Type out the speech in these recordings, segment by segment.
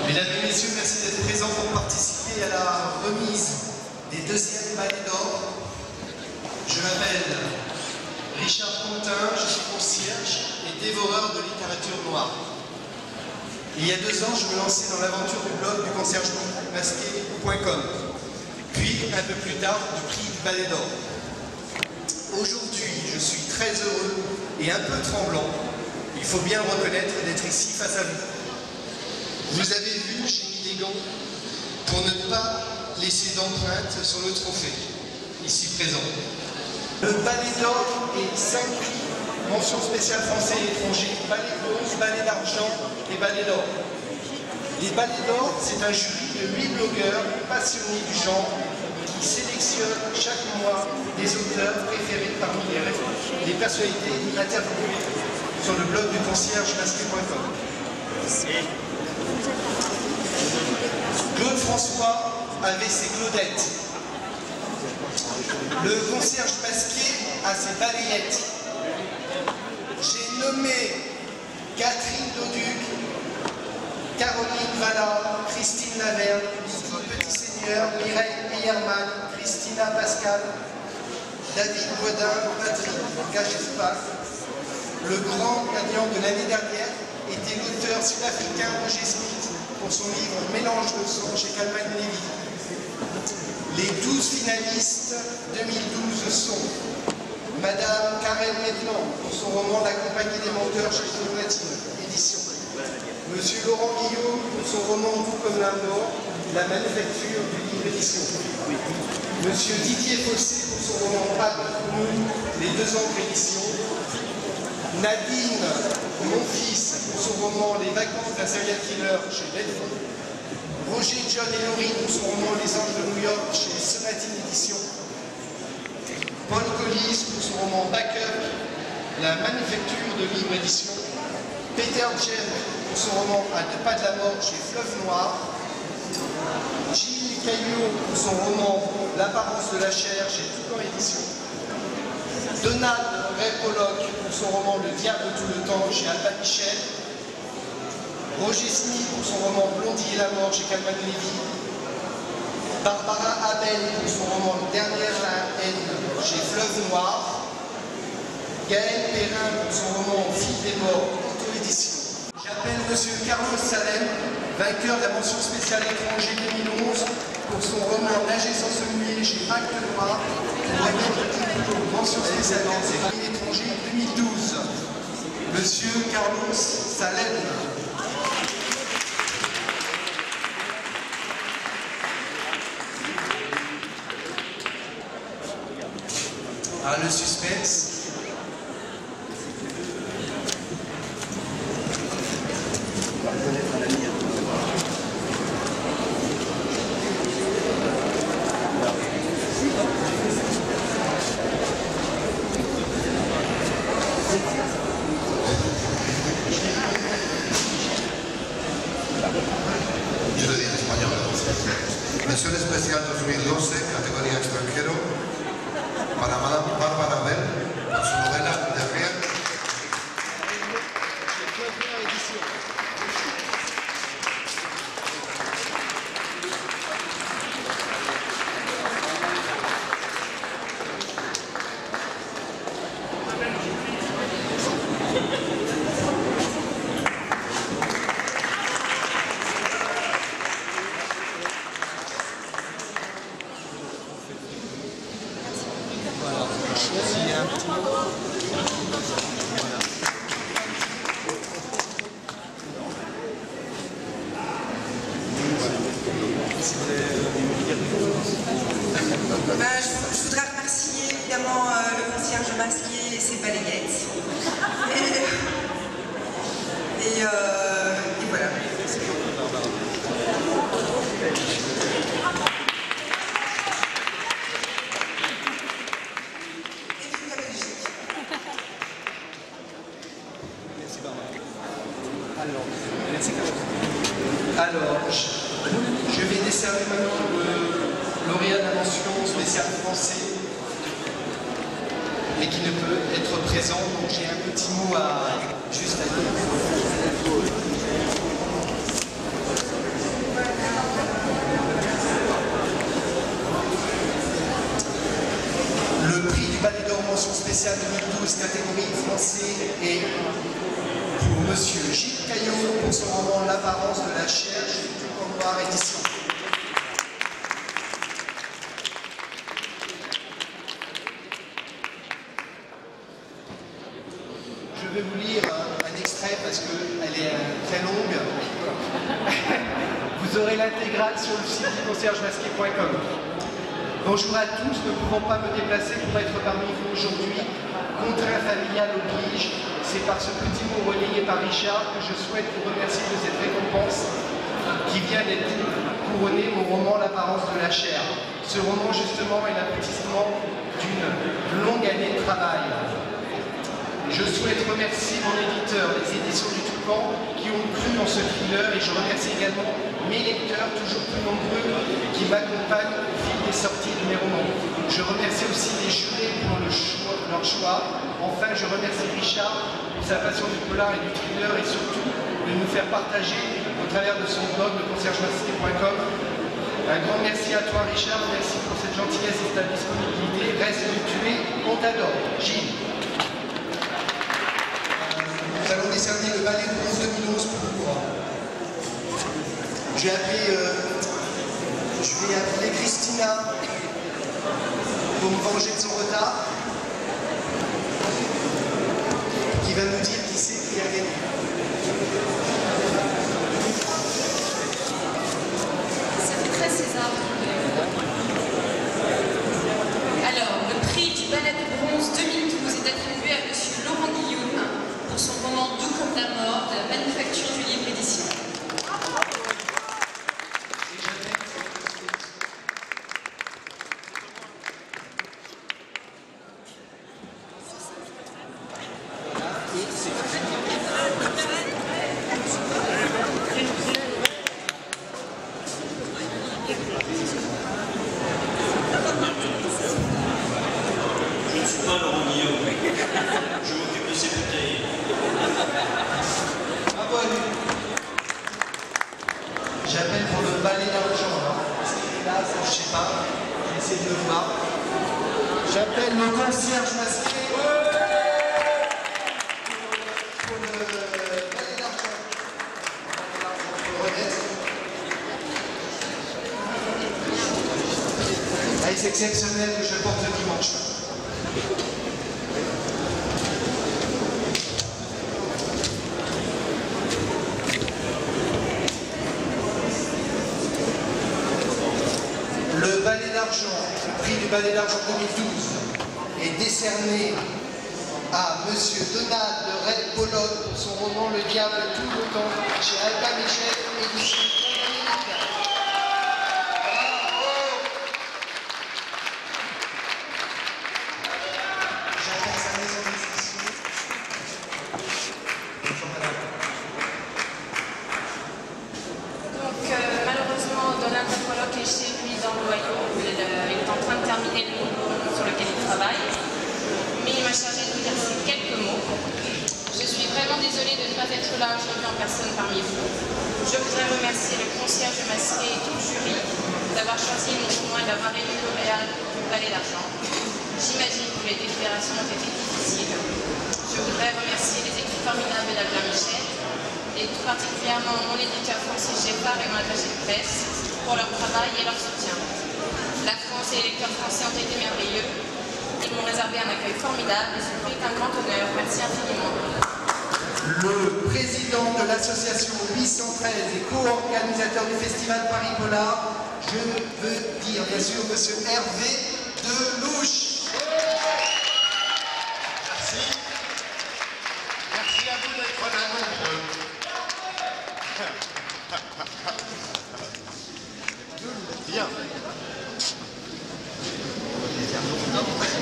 Mesdames et messieurs, merci d'être présents pour participer à la remise des deuxièmes balais d'or. Je m'appelle Richard Contin, je suis concierge et dévoreur de littérature noire. Il y a 2 ans, je me lançais dans l'aventure du blog du conciergemasqué.com, puis un peu plus tard du prix du balai d'or. Aujourd'hui, je suis très heureux et un peu tremblant, il faut bien le reconnaître, d'être ici face à vous. Vous avez vu, j'ai mis des gants pour ne pas laisser d'empreinte sur le trophée, ici présent. Le balai d'or est 5 prix, mention spéciale français et étranger, balai de bronze, balai d'argent et balai d'or. Les balais d'or, c'est un jury de 8 blogueurs passionnés du genre qui sélectionnent chaque mois des auteurs préférés parmi les personnalités interviewées sur le blog du conciergemasqué.com. Claude François avait ses Claudettes. Le concierge masqué a ses balayettes. J'ai nommé Catherine Dauduc, Caroline Valla, Christine Laverne, Petit Seigneur, Mireille Meyerman, Christina Pascal, David Boisdin, Patrick Gagespa. Le grand gagnant de l'année dernière était l'auteur sud-africain Roger Smith pour son livre Mélange de sang chez Calman Levy. Les 12 finalistes 2012 sont Madame Karen Maitland pour son roman La compagnie des menteurs chez Latine, édition. Monsieur Laurent Guillaume pour son roman Tout comme la mort, La manufacture du livre édition. Monsieur Didier Fossé pour son roman Pas de nous, Les 2 encres édition. Nadine, mon fils, pour son roman Les vacances d'un serial killer chez Belfond. Roger, John et Laurie pour son roman Les anges de New York chez Sonatine Édition. Paul Collis pour son roman Backup, La manufacture de livre édition. Peter Jem pour son roman À 2 pas de la mort chez Fleuve Noir. Gilles Caillot pour son roman L'apparence de la chair chez Toucan Édition. Donald Ray Pollock pour son roman Le diable tout le temps chez Albin Michel. Roger Smith pour son roman Blondie et la mort chez Calman Levy. Barbara Abel pour son roman Dernière haine chez Fleuve Noir. Gaël Perrin pour son roman Fille des morts, auto-édition. J'appelle Monsieur Carlos Salem, vainqueur de la mention spéciale étranger 2011 pour son roman Nager sans se mouiller chez Acte Noir, pour remettre mention spéciale étranger 2012. Monsieur Carlos Salem. Ah, le suspense. Yo lo digo en español. Mención especial 2012, categoría extranjero, para Madame Barbara Bell, por su novela De Rien. Je voudrais remercier évidemment le concierge masqué et ses balayettes. Et voilà. Alors, je vais décerner maintenant le lauréat de la mention spéciale français, mais qui ne peut être présent, donc j'ai un petit mot juste à dire. pour son roman L'apparence de la chair chez Toucan Noir édition. Je vais vous lire un extrait parce qu'elle est très longue. Vous aurez l'intégrale sur le site du conciergemasqué.com. Bonjour à tous, ne pouvant pas me déplacer pour être parmi vous aujourd'hui, contraint familial oblige, c'est par ce petit mot relayé par Richard que je souhaite vous remercier de cette récompense qui vient d'être couronnée, mon roman L'apparence de la chair. Ce roman justement est l'aboutissement d'une longue année de travail. Je souhaite remercier mon éditeur, les éditions du Toucan, qui ont cru en ce thriller, et je remercie également mes lecteurs, toujours plus nombreux, qui m'accompagnent au fil des sorties de mes romans. Je remercie aussi les jurés pour leur choix. Enfin, je remercie Richard pour sa passion du polar et du thriller, et surtout de nous faire partager au travers de son blog, le conciergemasqué.com. Un grand merci à toi, Richard. Merci pour cette gentillesse et ta disponibilité. Reste où tu es, on t'adore. Gilles. Nous allons décerner le ballet de bronze 2011 pour... Je vais appeler Christina pour me venger de son retard, qui va nous dire qui c'est qui a gagné. Ça fait très César. Alors, le prix du ballet de bronze 2012 est attribué à M. Laurent Guillaume pour son roman Doux comme la mort de la Manufacture du Livre Édition. Je ne suis pas Laurent Guillaume. Je m'occupe de ces bouteilles. Bravo à lui. J'appelle pour le balai d'argent. Est-ce qu'il est là? Je ne sais pas. Je vais essayer de le voir. J'appelle le concierge masqué pour le balai d'argent. Pour le remettre. Ah, c'est exceptionnel que je le porte le dimanche. Le balai d'argent, le prix du balai d'argent 2012 est décerné à M. Donald de Ray-Pologne pour son roman Le Diable tout le temps chez Albin Michel, édition Américaine. J'attends sa maison d'édition. Bonjour madame. Donc, malheureusement, Donald Pollock est chez lui dans l'Ohio. Il est en train de terminer le livre sur lequel il travaille. Mais il m'a chargé de vous dire ces quelques mots. Je suis vraiment désolée de ne pas être là aujourd'hui en personne parmi vous. Je voudrais remercier le concierge masqué et tout le jury d'avoir choisi mon roman et d'avoir élu lauréat du balai d'argent. J'imagine que les délibérations ont été difficiles. Je voudrais remercier les équipes formidables d'Albin Michel et tout particulièrement mon éditeur Francis Geffard et mon attaché de presse pour leur travail et leur soutien. La France et les lecteurs français ont été merveilleux. Ils m'ont réservé un accueil formidable et ce prix est un grand honneur. Merci infiniment. Le président de l'association 813 et co-organisateur du festival Paris Polar, je veux dire bien sûr monsieur Hervé Delouche. Merci. Merci à vous d'être là nombreux. Bien.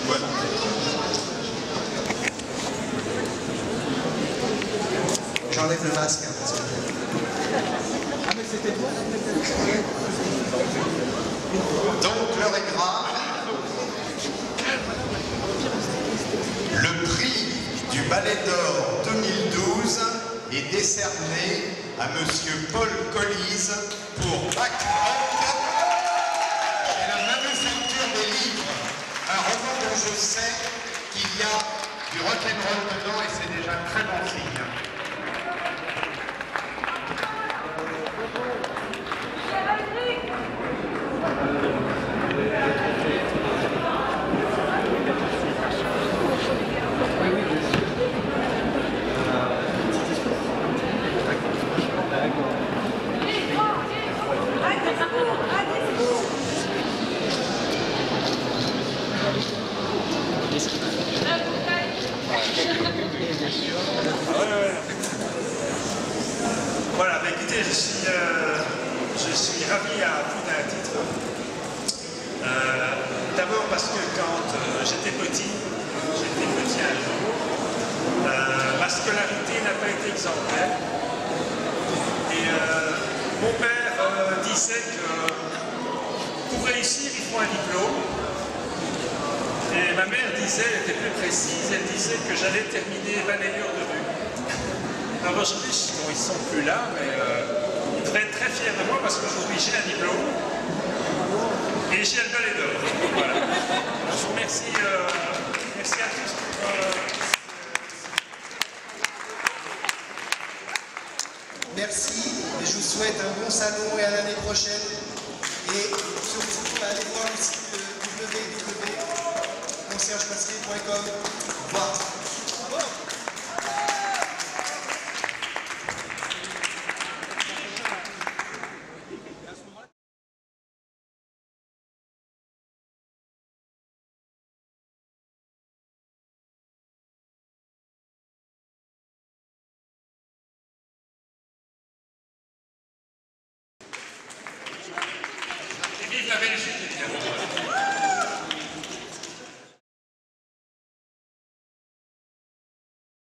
Voilà. J'enlève le masque. Hein, parce que... Ah mais c'était bon. Donc l'heure est grave. Le prix du Ballet d'Or 2012 est décerné à Monsieur Paul Collise pour Backrock et la manufacture des livres, un roman dont je sais qu'il y a du rock'n'roll dedans et c'est déjà très bon signe. Voilà, bah écoutez, je suis ravi à plus d'un titre. D'abord parce que quand j'étais petit un jour, ma scolarité n'a pas été exemplaire. Et mon père disait que pour réussir, il faut un diplôme. Et ma mère disait, elle était plus précise, elle disait que j'allais terminer balayeur de rue. Alors aujourd'hui, bon, ils ne sont plus là, mais ils devraient être très fiers de moi parce qu'aujourd'hui j'ai un diplôme et j'ai le balai d'or. Voilà. Je vous remercie, merci à tous pour... Merci, et je vous souhaite un bon salon et à l'année prochaine. Et surtout, allez voir le site www.conciergemasqué.com.